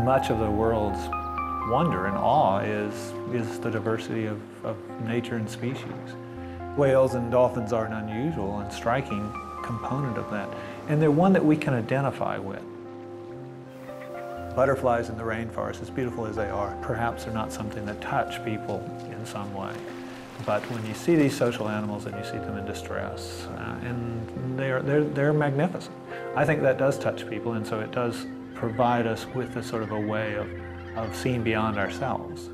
much of the world's wonder and awe is the diversity of nature and species. Whales and dolphins are an unusual and striking component of that, and they're one that we can identify with. Butterflies in the rainforest, as beautiful as they are, perhaps are not something that touch people in some way. But when you see these social animals and you see them in distress, and they're magnificent. I think that does touch people, and so it does provide us with a sort of a way of seeing beyond ourselves.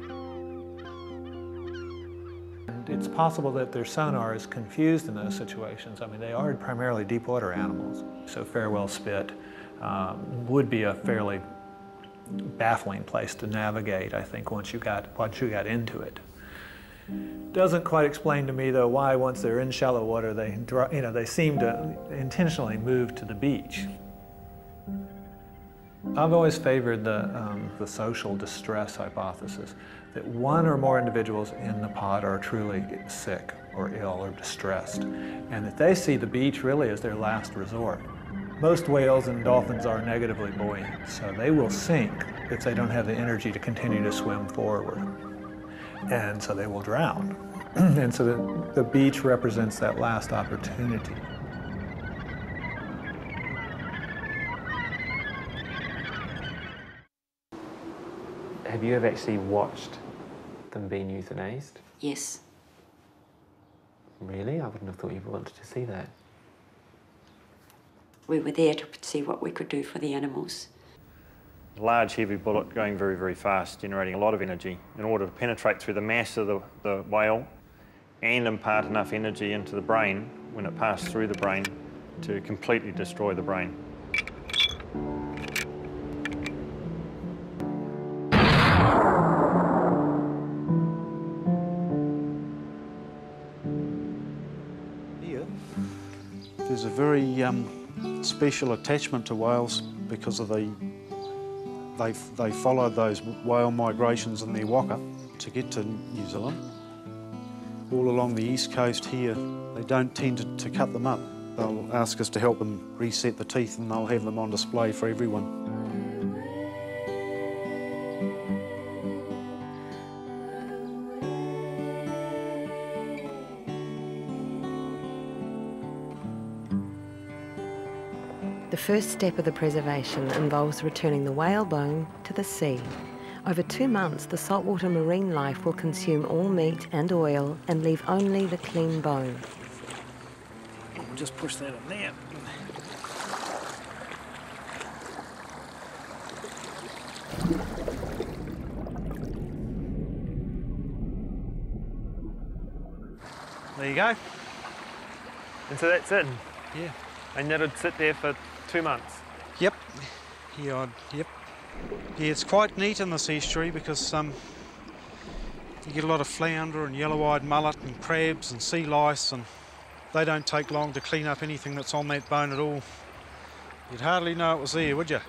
And it's possible that their sonar is confused in those situations. I mean, they are primarily deep water animals, so farewell spit would be a fairly baffling place to navigate, I think, once you got into it. Doesn't quite explain to me, though, why once they're in shallow water, they seem to intentionally move to the beach. I've always favored the social distress hypothesis, that one or more individuals in the pod are truly sick or ill or distressed, and that they see the beach really as their last resort. Most whales and dolphins are negatively buoyant, so they will sink if they don't have the energy to continue to swim forward. And so they will drown. And so the beach represents that last opportunity. Have you ever actually watched them being euthanized? Yes. Really? I wouldn't have thought you wanted to see that. We were there to see what we could do for the animals. Large, heavy bullet going very, very fast, generating a lot of energy in order to penetrate through the mass of the whale and impart enough energy into the brain when it passed through the brain to completely destroy the brain. Here, there's a very special attachment to whales because of they follow those whale migrations in their waka to get to New Zealand. All along the east coast here, they don't tend to cut them up. They'll ask us to help them reset the teeth and they'll have them on display for everyone. The first step of the preservation involves returning the whale bone to the sea. Over 2 months, the saltwater marine life will consume all meat and oil and leave only the clean bone. We'll just push that in there. There you go. And so that's it? Yeah. And that'd sit there for 2 months? Yep. Yeah, yep. Yeah, it's quite neat in this estuary because you get a lot of flounder and yellow-eyed mullet and crabs and sea lice, and they don't take long to clean up anything that's on that bone at all. You'd hardly know it was there, would you?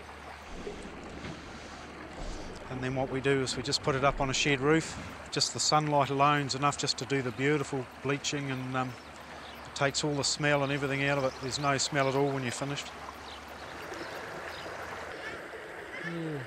And then what we do is we just put it up on a shed roof. Just the sunlight alone is enough just to do the beautiful bleaching, and it takes all the smell and everything out of it. There's no smell at all when you're finished. Yeah.